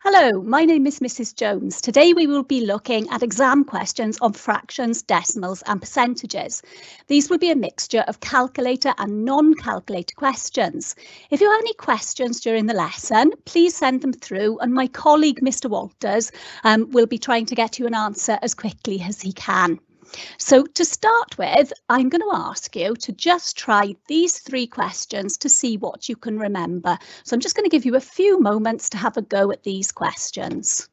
Hello, my name is Mrs. Jones. Today we will be looking at exam questions on fractions, decimals and percentages. These will be a mixture of calculator and non-calculator questions. If you have any questions during the lesson, please send them through and my colleague Mr. Walters will be trying to get you an answer as quickly as he can. So to start with, I'm going to ask you to just try these 3 questions to see what you can remember. So I'm just going to give you a few moments to have a go at these questions.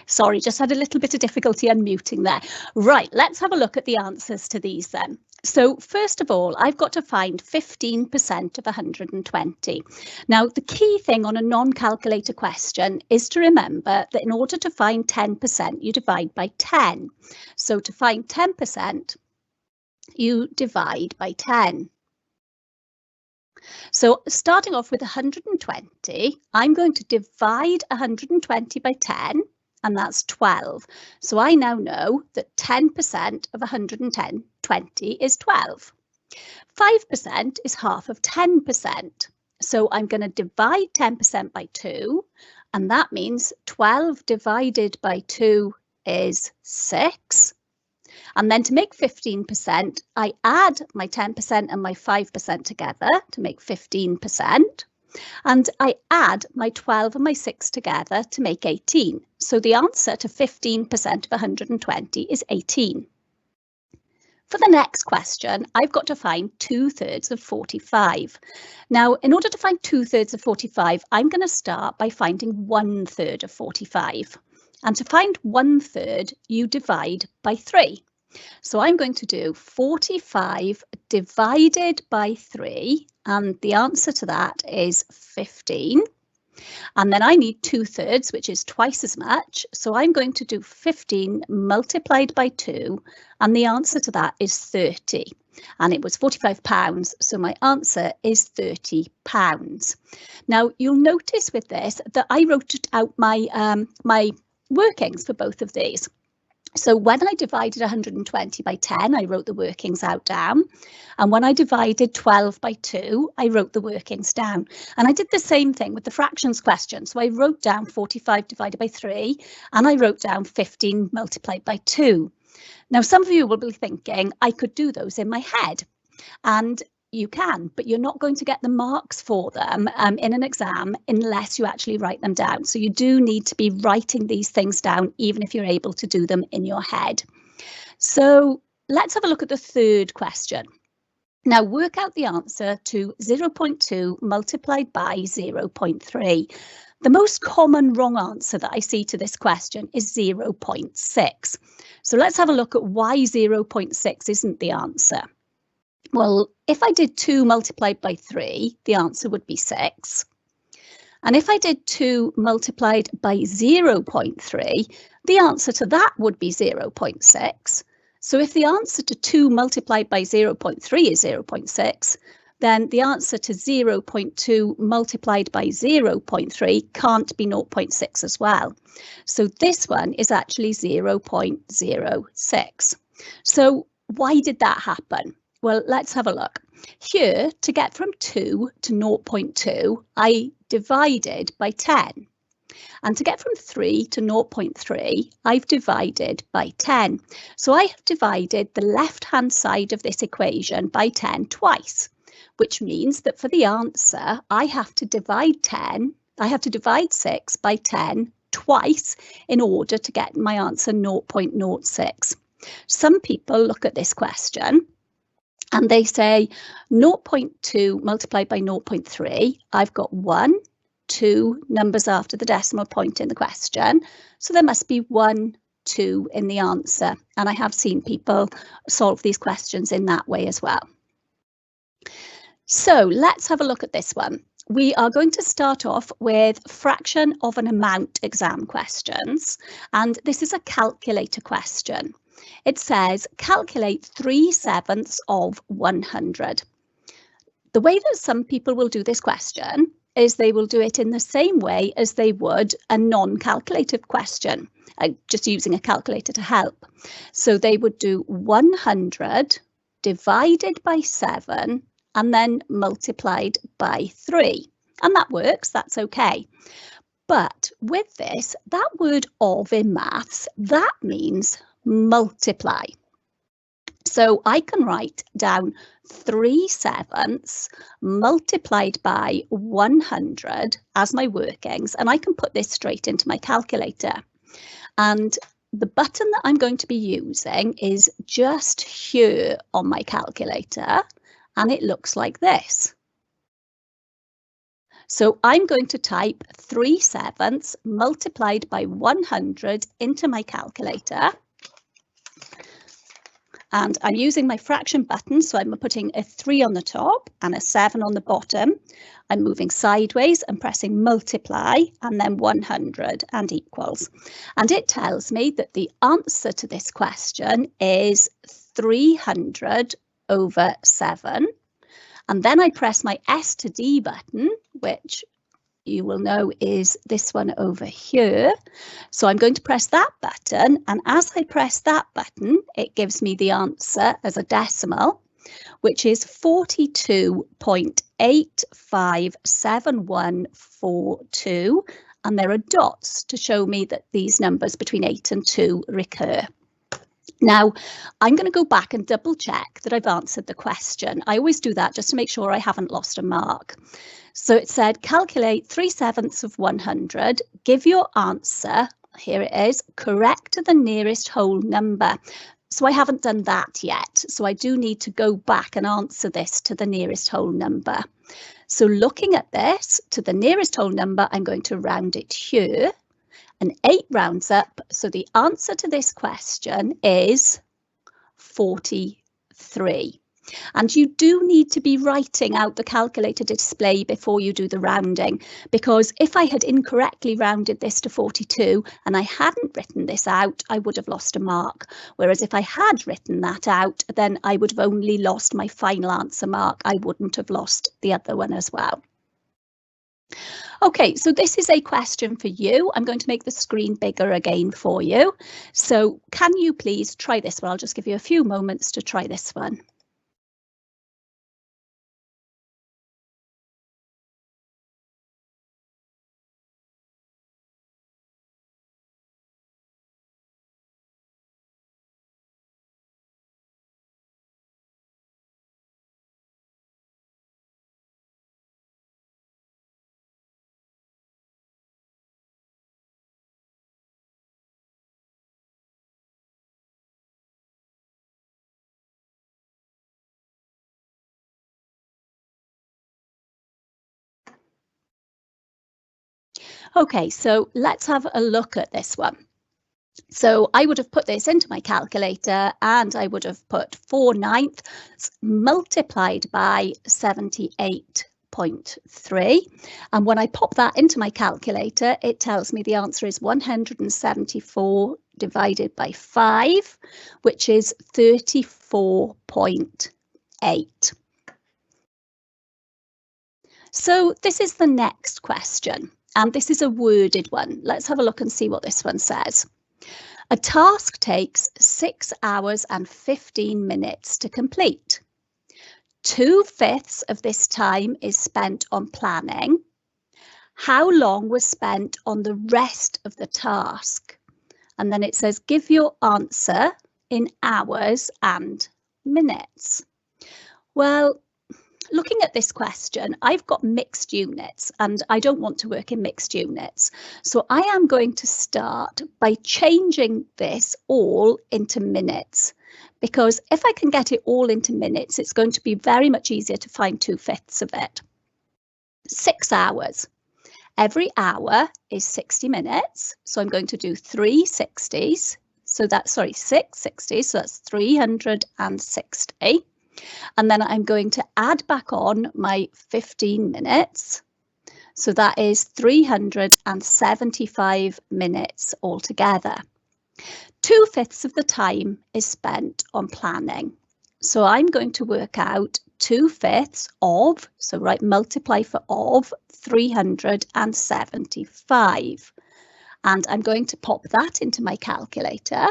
Sorry, just had a little bit of difficulty unmuting there. Right, let's have a look at the answers to these then. So first of all, I've got to find 15% of 120. Now, the key thing on a non-calculator question is to remember that in order to find 10%, you divide by 10. So to find 10%, you divide by 10. So starting off with 120, I'm going to divide 120 by 10. And that's 12. So I now know that 10% of 120 is 12. 5% is half of 10%. So I'm going to divide 10% by 2. And that means 12 divided by 2 is 6. And then to make 15%, I add my 10% and my 5% together to make 15%. And I add my 12 and my 6 together to make 18. So the answer to 15% of 120 is 18. For the next question, I've got to find 2/3 of 45. Now, in order to find 2/3 of 45, I'm going to start by finding 1/3 of 45. And to find 1/3, you divide by 3. So I'm going to do 45 divided by 3, and the answer to that is 15. And then I need 2/3, which is twice as much. So I'm going to do 15 multiplied by 2, and the answer to that is 30. And it was £45, so my answer is £30. Now, you'll notice with this that I wrote out my workings for both of these. So when I divided 120 by 10, I wrote the workings out down. And when I divided 12 by 2, I wrote the workings down. And I did the same thing with the fractions question. So I wrote down 45 divided by 3, and I wrote down 15 multiplied by 2. Now, some of you will be thinking, I could do those in my head. And you can, but you're not going to get the marks for them in an exam unless you actually write them down. So you do need to be writing these things down, even if you're able to do them in your head. So let's have a look at the third question. Now work out the answer to 0.2 multiplied by 0.3. The most common wrong answer that I see to this question is 0.6. So let's have a look at why 0.6 isn't the answer. Well, if I did 2 multiplied by 3, the answer would be 6. And if I did 2 multiplied by 0.3, the answer to that would be 0.6. So if the answer to 2 multiplied by 0.3 is 0.6, then the answer to 0.2 multiplied by 0.3 can't be 0.6 as well. So this one is actually 0.06. So why did that happen? Well, let's have a look. Here, to get from 2 to 0.2, I divided by 10. And to get from 3 to 0.3, I've divided by 10. So I have divided the left-hand side of this equation by 10 twice, which means that for the answer, I have to divide 6 by 10 twice in order to get my answer 0.06. Some people look at this question and they say 0.2 multiplied by 0.3, I've got 1, 2 numbers after the decimal point in the question, so there must be 1, 2 in the answer. And I have seen people solve these questions in that way as well. So let's have a look at this one. We are going to start off with fraction of an amount exam questions, and this is a calculator question. It says calculate 3/7 of 100. The way that some people will do this question is they will do it in the same way as they would a non-calculated question, just using a calculator to help. So they would do 100 divided by 7 and then multiplied by 3. And that works, that's okay. But with this, that word of in maths, that means multiply. So I can write down 3/7 multiplied by 100 as my workings, and I can put this straight into my calculator. And the button that I'm going to be using is just here on my calculator, and it looks like this. So I'm going to type 3/7 multiplied by 100 into my calculator. And I'm using my fraction button, so I'm putting a 3 on the top and a 7 on the bottom. I'm moving sideways and pressing multiply and then 100 and equals. And it tells me that the answer to this question is 300/7. And then I press my S to D button, which you will know is this one over here. So I'm going to press that button, and as I press that button, it gives me the answer as a decimal, which is 42.857142, and there are dots to show me that these numbers between 8 and 2 recur. Now, I'm going to go back and double check that I've answered the question. I always do that just to make sure I haven't lost a mark. So it said, calculate 3/7 of 100, give your answer, here it is, correct to the nearest whole number. So I haven't done that yet. So I do need to go back and answer this to the nearest whole number. So looking at this, to the nearest whole number, I'm going to round it here. And 8 rounds up, so the answer to this question is 43. And you do need to be writing out the calculator display before you do the rounding, because if I had incorrectly rounded this to 42 and I hadn't written this out, I would have lost a mark. Whereas if I had written that out, then I would have only lost my final answer mark. I wouldn't have lost the other one as well. Okay, so this is a question for you. I'm going to make the screen bigger again for you. So can you please try this one? I'll just give you a few moments to try this one. Okay, so let's have a look at this one. So I would have put this into my calculator and I would have put 4/9 multiplied by 78.3. And when I pop that into my calculator, it tells me the answer is 174 divided by 5, which is 34.8. So this is the next question, and this is a worded one. Let's have a look and see what this one says. A task takes 6 hours and 15 minutes to complete. 2/5 of this time is spent on planning. how long was spent on the rest of the task? And then it says, give your answer in hours and minutes. Well, looking at this question, I've got mixed units and I don't want to work in mixed units. So I am going to start by changing this all into minutes, because if I can get it all into minutes, it's going to be very much easier to find 2/5 of it. 6 hours. Every hour is 60 minutes. So I'm going to do 3 60s. So that's, 6 60s. So that's 360. And then I'm going to add back on my 15 minutes. So that is 375 minutes altogether. 2/5 of the time is spent on planning. So I'm going to work out 2/5 of, so right, multiply for of 375. And I'm going to pop that into my calculator.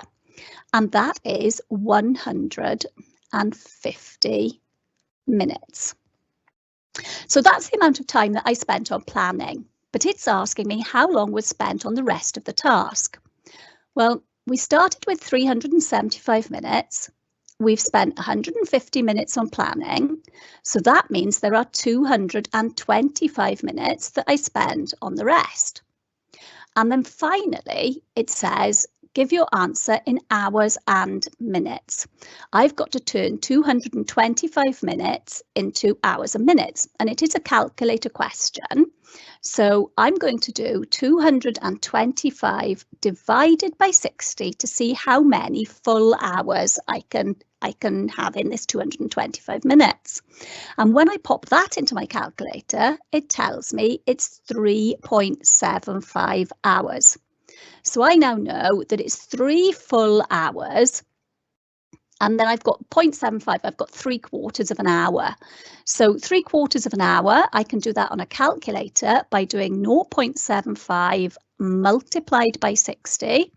And that is 150 minutes. So that's the amount of time that I spent on planning, but it's asking me how long was spent on the rest of the task. Well, we started with 375 minutes. We've spent 150 minutes on planning. So that means there are 225 minutes that I spend on the rest. And then finally, it says, give your answer in hours and minutes. I've got to turn 225 minutes into hours and minutes, and it is a calculator question. So I'm going to do 225 divided by 60 to see how many full hours I can have in this 225 minutes. And when I pop that into my calculator, it tells me it's 3.75 hours. So I now know that it's 3 full hours. And then I've got 0.75, I've got 3/4 of an hour. So 3/4 of an hour, I can do that on a calculator by doing 0.75 multiplied by 60,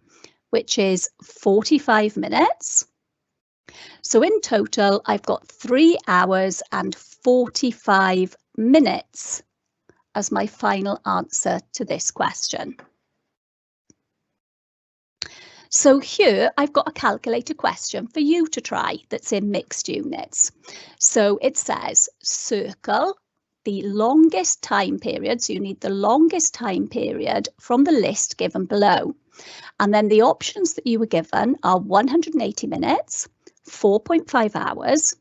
which is 45 minutes. So in total, I've got 3 hours and 45 minutes as my final answer to this question. So here I've got a calculator question for you to try that's in mixed units. So it says circle the longest time period. So you need the longest time period from the list given below. And then the options that you were given are 180 minutes, 4.5 hours,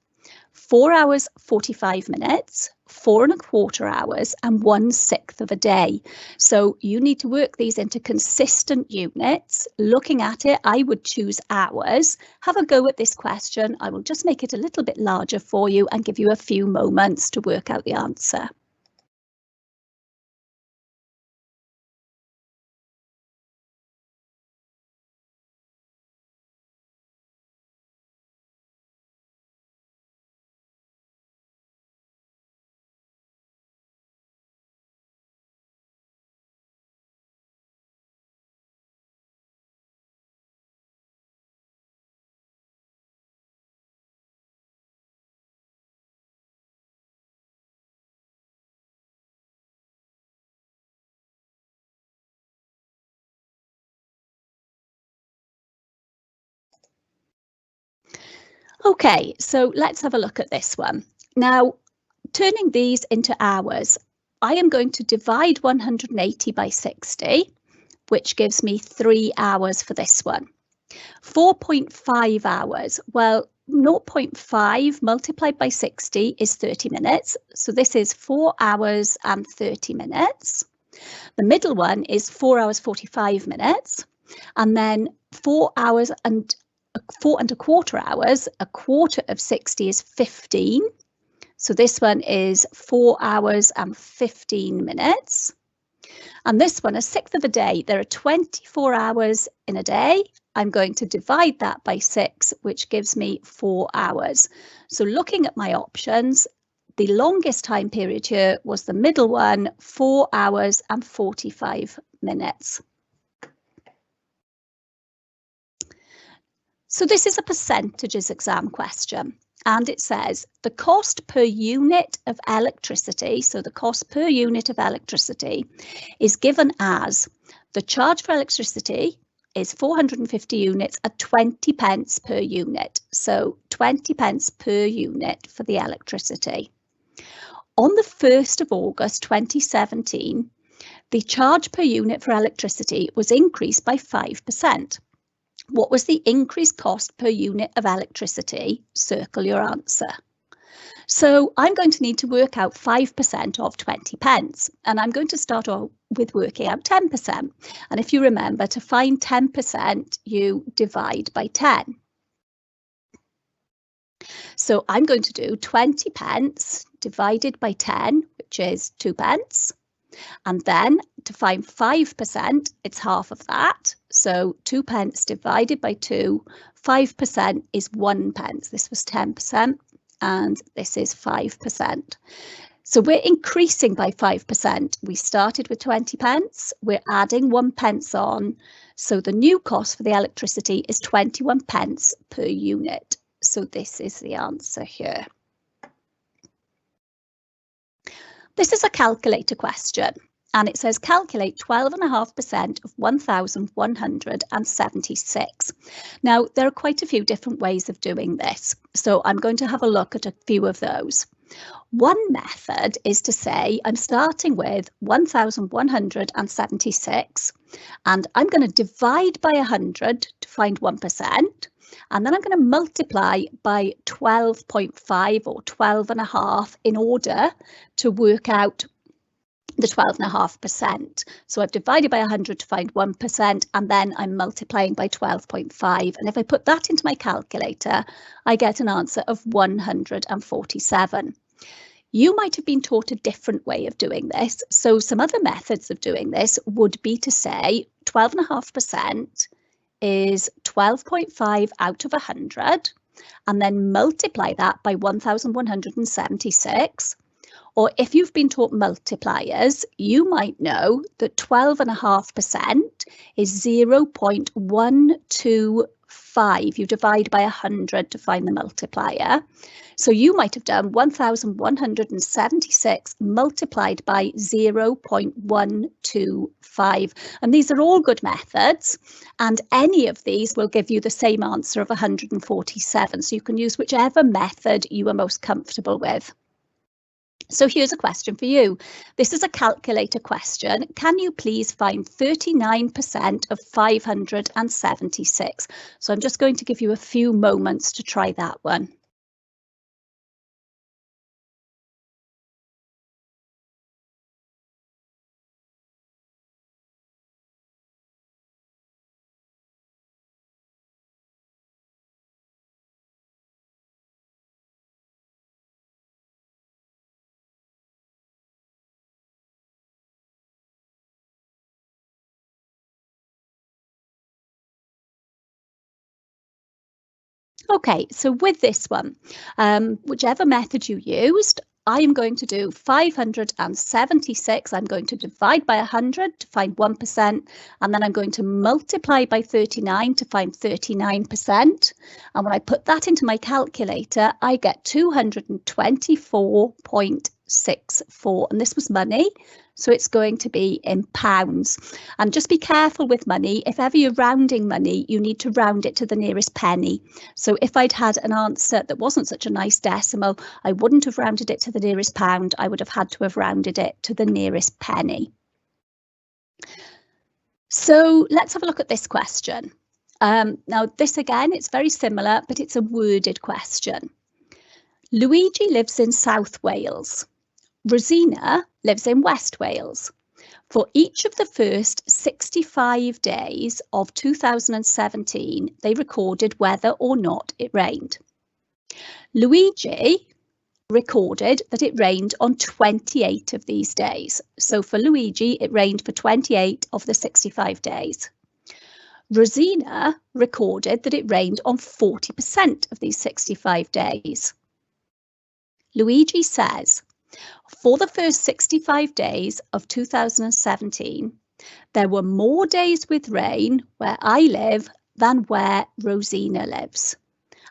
4 hours 45 minutes, 4¼ hours, and 1/6 of a day. So you need to work these into consistent units. Looking at it, I would choose hours. Have a go at this question. I will just make it a little bit larger for you and give you a few moments to work out the answer. Okay, so let's have a look at this one. Now, turning these into hours, I am going to divide 180 by 60, which gives me 3 hours for this one. 4.5 hours, well, 0.5 multiplied by 60 is 30 minutes. So this is 4 hours and 30 minutes. The middle one is 4 hours 45 minutes. And then 4 hours and 4¼ hours, a quarter of 60 is 15. So this one is 4 hours and 15 minutes. And this one, 1/6 of a day, there are 24 hours in a day. I'm going to divide that by 6, which gives me 4 hours. So looking at my options, the longest time period here was the middle one, 4 hours and 45 minutes. So this is a percentages exam question. and it says the cost per unit of electricity, so the cost per unit of electricity is given as the charge for electricity is 450 units at 20 pence per unit. So 20 pence per unit for the electricity. On the 1st of August 2017, the charge per unit for electricity was increased by 5%. What was the increased cost per unit of electricity? Circle your answer. So I'm going to need to work out 5% of 20 pence, and I'm going to start off with working out 10%. And if you remember, to find 10%, you divide by 10. So I'm going to do 20 pence divided by 10, which is 2 pence. And then to find 5%, it's half of that. So 2 pence divided by 2, 5% is 1 pence. This was 10%. And this is 5%. So we're increasing by 5%. We started with 20 pence, we're adding 1 pence on. So the new cost for the electricity is 21 pence per unit. So this is the answer here. This is a calculator question, and it says calculate 12.5% of 1,176. Now, there are quite a few different ways of doing this, so I'm going to have a look at a few of those. One method is to say I'm starting with 1,176, and I'm going to divide by 100 to find 1%. And then I'm going to multiply by 12.5 or 12.5 in order to work out the 12.5%. So I've divided by 100 to find 1%, and then I'm multiplying by 12.5. And if I put that into my calculator, I get an answer of 147. You might have been taught a different way of doing this. So some other methods of doing this would be to say 12.5% is 12.5 out of 100, and then multiply that by 1,176. Or if you've been taught multipliers, you might know that 12.5% is 0.125. You divide by 100 to find the multiplier. So you might have done 1,176 multiplied by 0.125. And these are all good methods, and any of these will give you the same answer of 147. So you can use whichever method you are most comfortable with. So here's a question for you. This is a calculator question. Can you please find 39% of 576? So I'm just going to give you a few moments to try that one. Okay, so with this one, whichever method you used, I am going to do 576. I'm going to divide by 100 to find 1%, and then I'm going to multiply by 39 to find 39%. And when I put that into my calculator, I get 224.64, and this was money. So it's going to be in pounds. And just be careful with money. If ever you're rounding money, you need to round it to the nearest penny. So if I'd had an answer that wasn't such a nice decimal, I wouldn't have rounded it to the nearest pound. I would have had to have rounded it to the nearest penny. So let's have a look at this question. Now this again, it's very similar, but it's a worded question. Luigi lives in South Wales. Rosina lives in West Wales. For each of the first 65 days of 2017, they recorded whether or not it rained. Luigi recorded that it rained on 28 of these days. So for Luigi, it rained for 28 of the 65 days. Rosina recorded that it rained on 40% of these 65 days. Luigi says, for the first 65 days of 2017, there were more days with rain where I live than where Rosina lives.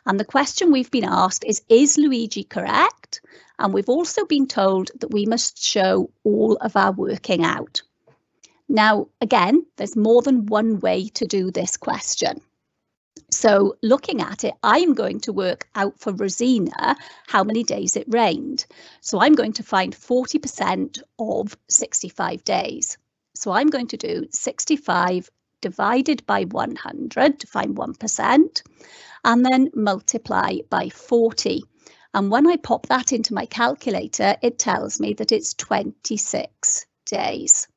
And the question we've been asked is Luigi correct? And we've also been told that we must show all of our working out. Now, again, there's more than one way to do this question. So looking at it, I'm going to work out for Rosina how many days it rained. So I'm going to find 40% of 65 days. So I'm going to do 65 divided by 100 to find 1%, and then multiply by 40. And when I pop that into my calculator, it tells me that it's 26 days.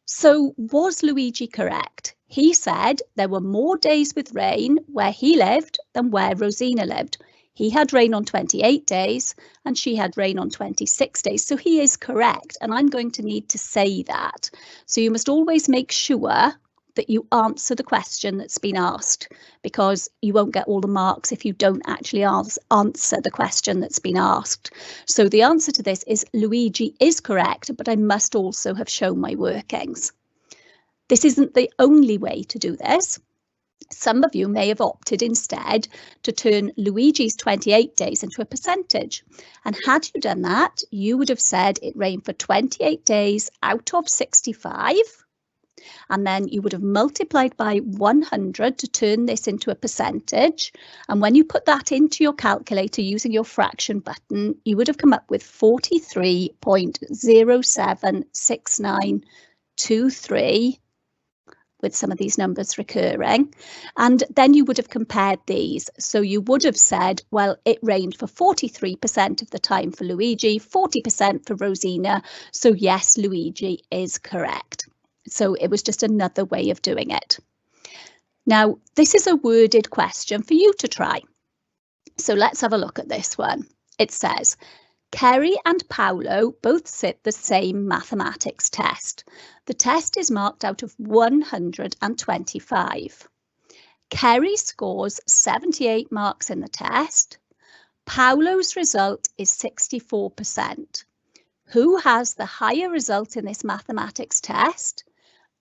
So was Luigi correct? He said there were more days with rain where he lived than where Rosina lived. He had rain on 28 days and she had rain on 26 days. So he is correct, and I'm going to need to say that. So you must always make sure that you answer the question that's been asked, because you won't get all the marks if you don't actually answer the question that's been asked. So the answer to this is Luigi is correct, but I must also have shown my workings. This isn't the only way to do this. Some of you may have opted instead to turn Luigi's 28 days into a percentage. And had you done that, you would have said it rained for 28 days out of 65. And then you would have multiplied by 100 to turn this into a percentage. And when you put that into your calculator using your fraction button, you would have come up with 43.076923, with some of these numbers recurring. And then you would have compared these. So you would have said, well, it rained for 43% of the time for Luigi, 40% for Rosina. So yes, Luigi is correct. So it was just another way of doing it. Now, this is a worded question for you to try. So let's have a look at this one. It says, Kerry and Paolo both sit the same mathematics test. The test is marked out of 125. Kerry scores 78 marks in the test. Paolo's result is 64%. Who has the higher result in this mathematics test?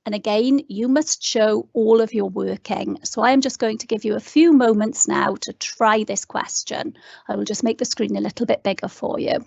And again, you must show all of your working. So I am just going to give you a few moments now to try this question. I will just make the screen a little bit bigger for you.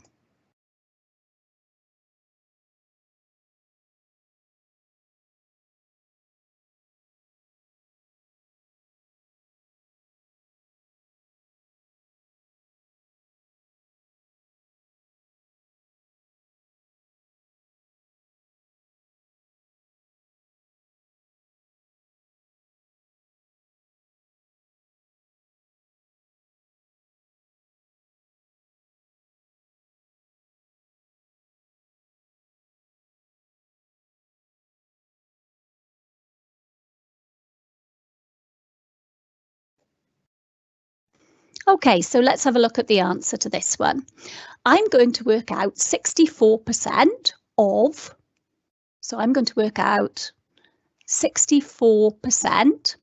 Okay, so let's have a look at the answer to this one. I'm going to work out 64% of, so I'm going to work out 64%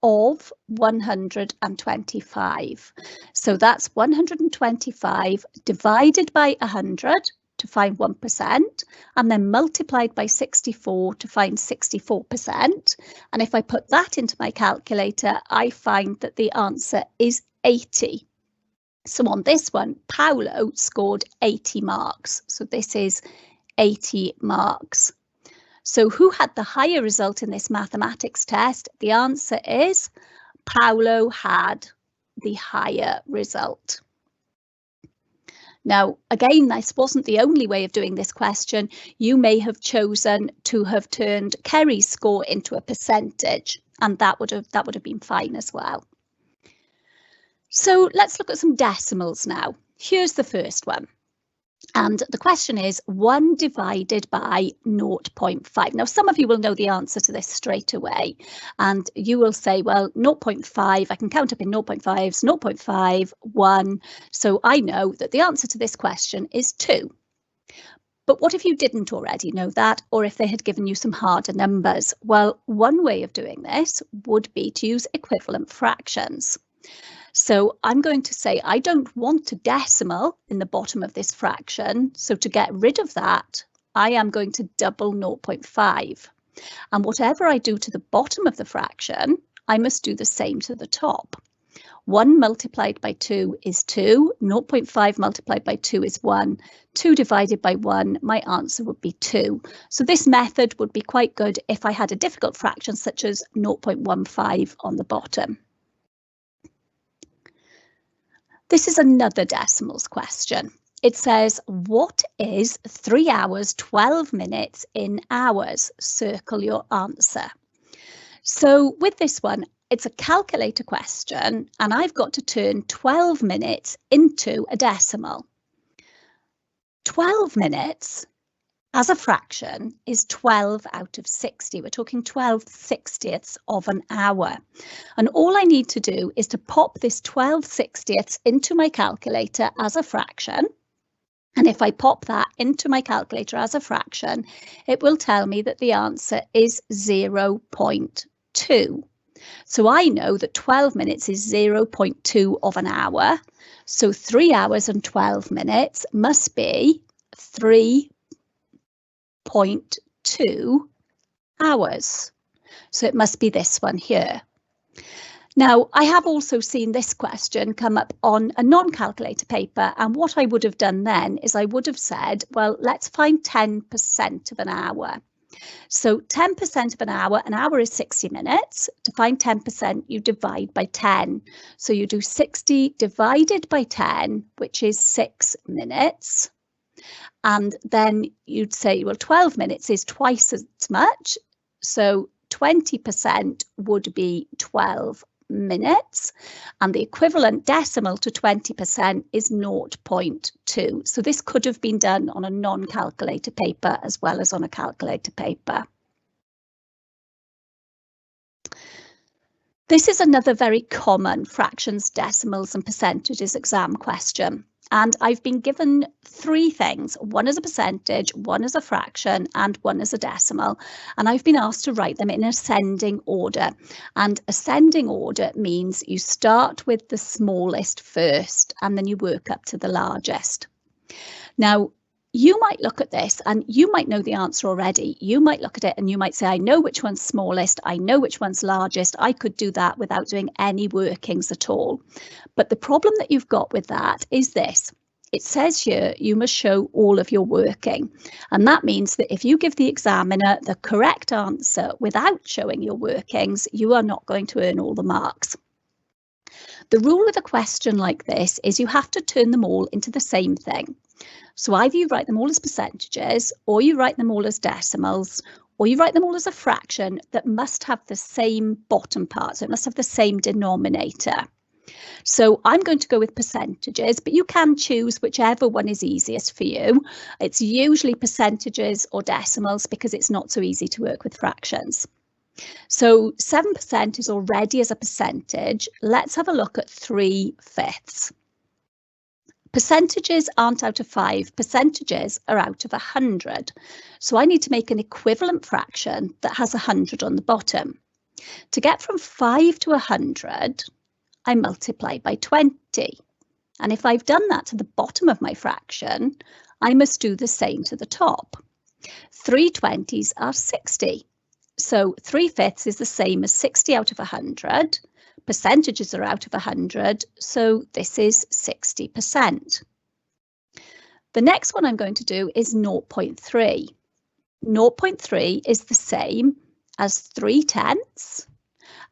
of 125. So that's 125 divided by 100 to find 1%, and then multiplied by 64 to find 64%. And if I put that into my calculator, I find that the answer is 80. So on this one, Paolo scored 80 marks. So this is 80 marks. So who had the higher result in this mathematics test? The answer is Paolo had the higher result. Now, again, this wasn't the only way of doing this question. You may have chosen to have turned Kerry's score into a percentage, and that would have been fine as well. So let's look at some decimals now. Here's the first one. And the question is 1 divided by 0.5. Now, some of you will know the answer to this straight away. And you will say, well, 0.5, I can count up in 0.5s, 0.5, 1. So I know that the answer to this question is 2. But what if you didn't already know that, or if they had given you some harder numbers? Well, one way of doing this would be to use equivalent fractions. So I'm going to say I don't want a decimal in the bottom of this fraction. So to get rid of that, I am going to double 0.5. And whatever I do to the bottom of the fraction, I must do the same to the top. 1 multiplied by 2 is 2, 0.5 multiplied by 2 is 1, 2 divided by 1, my answer would be 2. So this method would be quite good if I had a difficult fraction such as 0.15 on the bottom. This is another decimals question. It says, what is 3 hours, 12 minutes in hours? Circle your answer. So with this one, it's a calculator question, and I've got to turn 12 minutes into a decimal. 12 minutes as a fraction is 12 out of 60. We're talking 12/60ths of an hour. And all I need to do is to pop this 12/60ths into my calculator as a fraction. And if I pop that into my calculator as a fraction, it will tell me that the answer is 0.2. So I know that 12 minutes is 0.2 of an hour. So 3 hours and 12 minutes must be 3.2 hours. So it must be this one here. Now, I have also seen this question come up on a non-calculator paper, and what I would have done then is I would have said, well, let's find 10% of an hour. So 10% of an hour is 60 minutes. To find 10%, you divide by 10. So you do 60 divided by 10, which is 6 minutes. And then you'd say, well, 12 minutes is twice as much. So 20% would be 12 minutes, and the equivalent decimal to 20% is 0.2. So this could have been done on a non-calculator paper as well as on a calculator paper. This is another very common fractions, decimals and percentages exam question. And I've been given 3 things. One is a percentage, one is a fraction, and one is a decimal. And I've been asked to write them in ascending order. And ascending order means you start with the smallest first, and then you work up to the largest. Now, you might look at this and you might know the answer already. You might look at it and you might say, I know which one's smallest, I know which one's largest. I could do that without doing any workings at all. But the problem that you've got with that is this. It says here you must show all of your working. And that means that if you give the examiner the correct answer without showing your workings, you are not going to earn all the marks. The rule with a question like this is you have to turn them all into the same thing. So either you write them all as percentages, or you write them all as decimals, or you write them all as a fraction that must have the same bottom part. So it must have the same denominator. So I'm going to go with percentages, but you can choose whichever one is easiest for you. It's usually percentages or decimals because it's not so easy to work with fractions. So 7% is already as a percentage. Let's have a look at 3/5. Percentages aren't out of 5, percentages are out of 100. So I need to make an equivalent fraction that has 100 on the bottom. To get from 5 to 100, I multiply by 20. And if I've done that to the bottom of my fraction, I must do the same to the top. 3 20s are 60. So 3/5 is the same as 60 out of 100. Percentages are out of 100, so this is 60%. The next one I'm going to do is 0.3. 0.3 is the same as 3/10,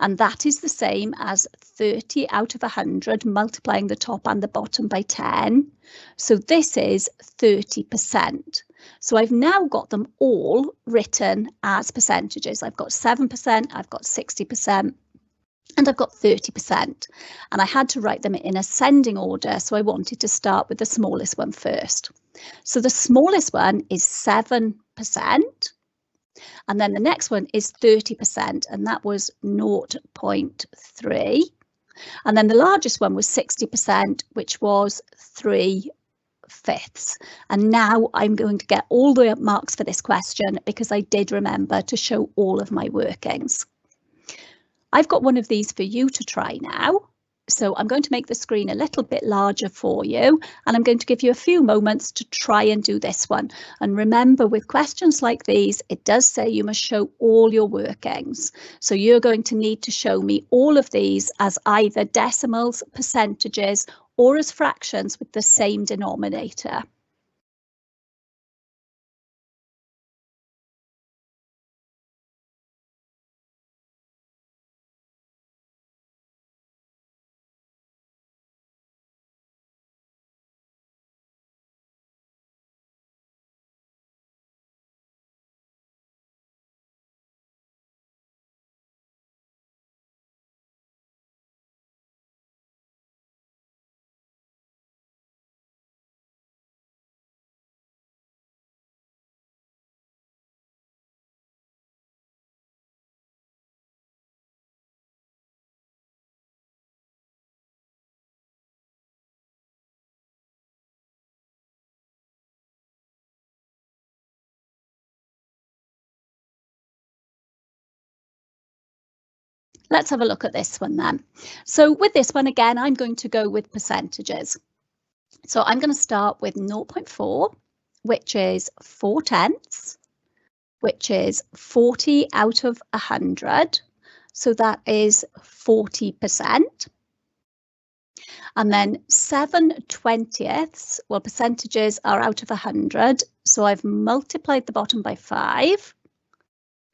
and that is the same as 30 out of 100, multiplying the top and the bottom by 10. So this is 30%. So I've now got them all written as percentages. I've got 7%, I've got 60%, and I've got 30%. And I had to write them in ascending order, so I wanted to start with the smallest one first. So the smallest one is 7%. And then the next one is 30%, and that was 0.3. And then the largest one was 60%, which was 3/5. And now I'm going to get all the marks for this question because I did remember to show all of my workings. I've got one of these for you to try now. So I'm going to make the screen a little bit larger for you, and I'm going to give you a few moments to try and do this one. And remember, with questions like these, it does say you must show all your workings. So you're going to need to show me all of these as either decimals, percentages, or as fractions with the same denominator. Let's have a look at this one then. So with this one, again, I'm going to go with percentages. So I'm going to start with 0.4, which is 4/10, which is 40 out of 100. So that is 40%. And then 7/20, well, percentages are out of 100. So I've multiplied the bottom by 5,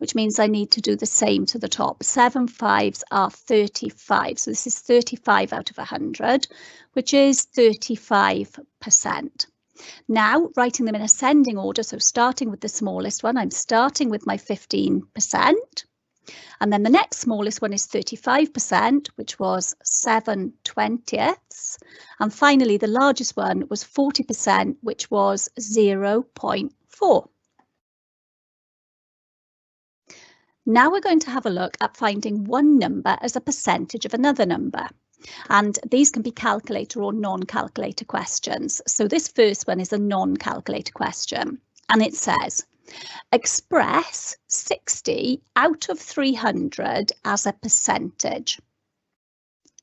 which means I need to do the same to the top. 7 5s are 35. So this is 35 out of 100, which is 35%. Now, writing them in ascending order, so starting with the smallest one, I'm starting with my 15%. And then the next smallest one is 35%, which was 7/20. And finally, the largest one was 40%, which was 0.4. Now we're going to have a look at finding one number as a percentage of another number. And these can be calculator or non-calculator questions. So this first one is a non-calculator question. And it says, express 60 out of 300 as a percentage.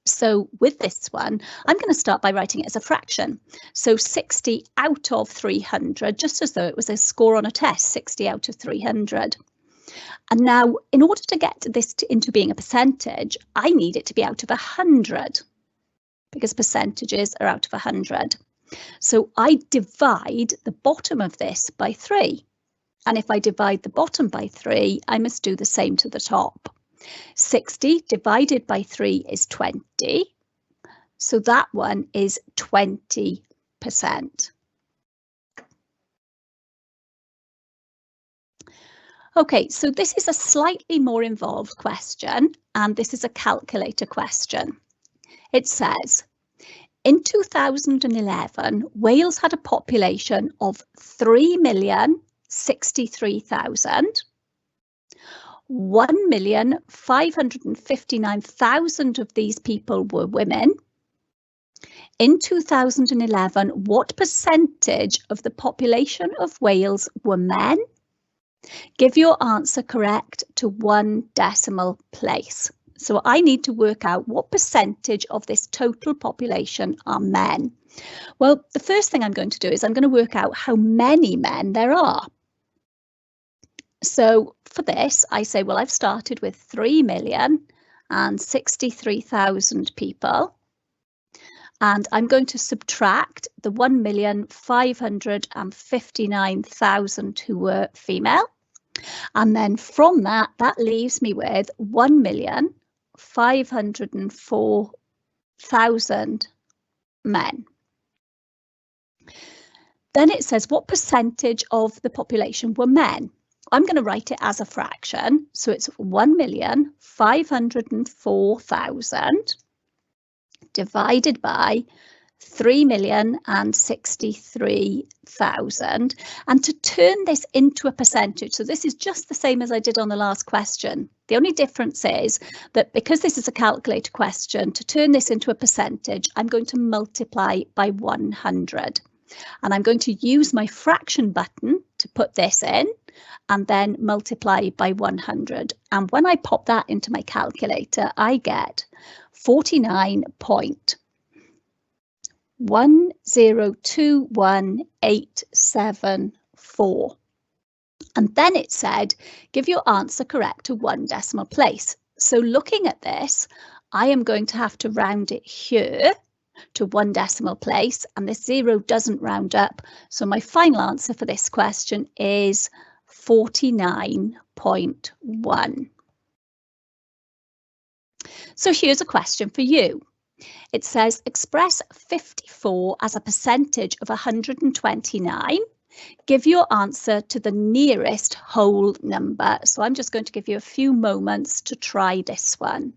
So with this one, I'm going to start by writing it as a fraction. So 60 out of 300, just as though it was a score on a test, 60 out of 300. And now, in order to get this into being a percentage, I need it to be out of 100, because percentages are out of 100. So I divide the bottom of this by 3. And if I divide the bottom by 3, I must do the same to the top. 60 divided by 3 is 20. So that one is 20%. Okay, so this is a slightly more involved question, and this is a calculator question. It says, in 2011, Wales had a population of 3,063,000. 1,559,000 of these people were women. In 2011, what percentage of the population of Wales were men? Give your answer correct to 1 decimal place. So I need to work out what percentage of this total population are men. Well, the first thing I'm going to do is I'm going to work out how many men there are. So for this, I say, well, I've started with 3,063,000 people. And I'm going to subtract the 1,559,000 who were female. And then from that, that leaves me with 1,504,000 men. Then it says, what percentage of the population were men? I'm going to write it as a fraction. So it's 1,504,000 divided by 3,063,000. And to turn this into a percentage, so this is just the same as I did on the last question. The only difference is that because this is a calculator question, to turn this into a percentage, I'm going to multiply by 100. And I'm going to use my fraction button to put this in. and then multiply by 100. And when I pop that into my calculator, I get 49.1021874. And then it said, give your answer correct to 1 decimal place. So looking at this, I am going to have to round it here to 1 decimal place, and this 0 doesn't round up. So my final answer for this question is 49.1. So here's a question for you. It says, express 54 as a percentage of 129. Give your answer to the nearest whole number. So I'm just going to give you a few moments to try this one.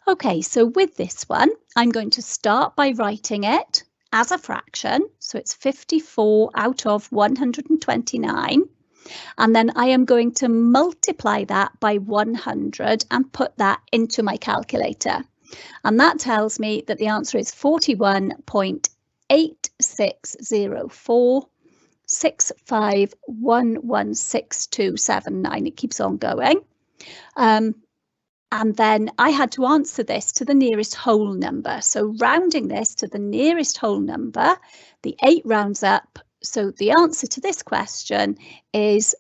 Okay, so with this one, I'm going to start by writing it as a fraction. So it's 54 out of 129. And then I am going to multiply that by 100 and put that into my calculator. And that tells me that the answer is 41.860465116279. It keeps on going. And then I had to answer this to the nearest whole number. So rounding this to the nearest whole number, the 8 rounds up. So the answer to this question is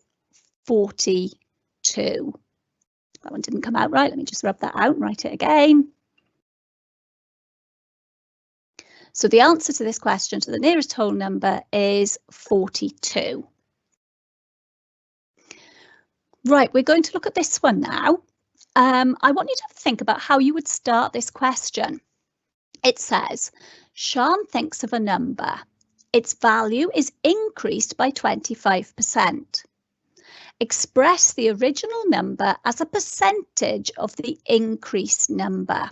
42. That one didn't come out right. Let me just rub that out and write it again. So the answer to this question to the nearest whole number is 42. Right, we're going to look at this one now. I want you to think about how you would start this question. It says, Sian thinks of a number. Its value is increased by 25%. Express the original number as a percentage of the increased number.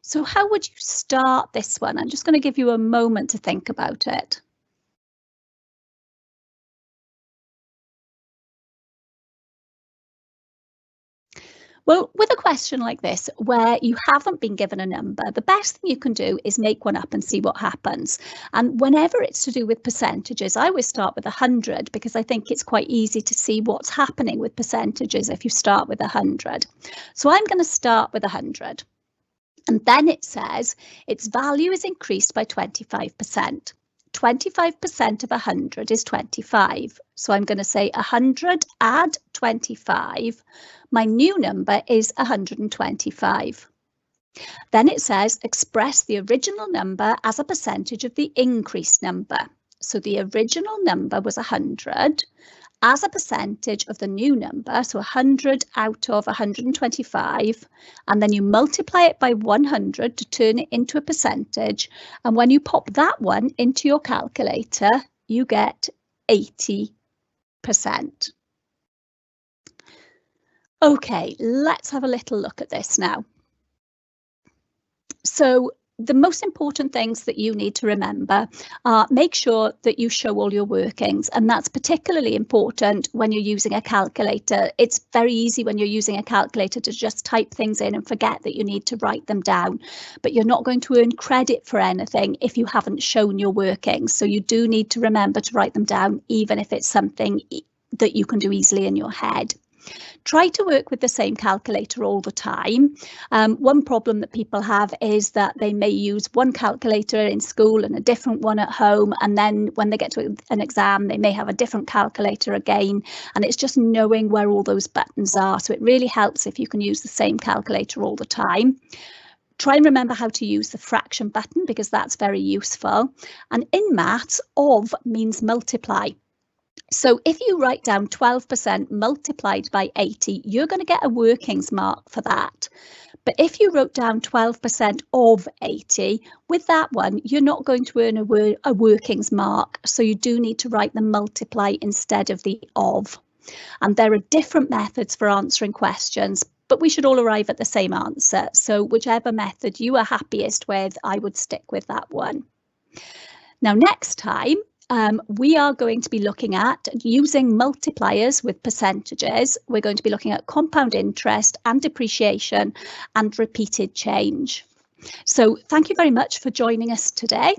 So how would you start this one? I'm just going to give you a moment to think about it. Well, with a question like this, where you haven't been given a number, the best thing you can do is make one up and see what happens. And whenever it's to do with percentages, I always start with 100 because I think it's quite easy to see what's happening with percentages if you start with 100. So I'm going to start with 100. And then it says its value is increased by 25%. 25% of 100 is 25. So I'm going to say 100 add 25. My new number is 125. Then it says express the original number as a percentage of the increased number. So the original number was 100 as a percentage of the new number. So 100 out of 125. And then you multiply it by 100 to turn it into a percentage. And when you pop that one into your calculator, you get 80%. Okay, let's have a little look at this now. So the most important things that you need to remember are make sure that you show all your workings, and that's particularly important when you're using a calculator. It's very easy when you're using a calculator to just type things in and forget that you need to write them down, but you're not going to earn credit for anything if you haven't shown your workings. So you do need to remember to write them down, even if it's something that you can do easily in your head. Try to work with the same calculator all the time. One problem that people have is that they may use one calculator in school and a different one at home, and then when they get to an exam they may have a different calculator again, and it's just knowing where all those buttons are. So it really helps if you can use the same calculator all the time. Try and remember how to use the fraction button because that's very useful. And in maths, of means multiply. So if you write down 12% multiplied by 80, you're going to get a workings mark for that. But if you wrote down 12% of 80, with that one, you're not going to earn a workings mark. So you do need to write the multiply instead of the of. And there are different methods for answering questions, but we should all arrive at the same answer. So whichever method you are happiest with, I would stick with that one. Now, next time, we are going to be looking at using multipliers with percentages. We're going to be looking at compound interest and depreciation and repeated change. So thank you very much for joining us today,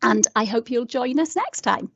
and I hope you'll join us next time.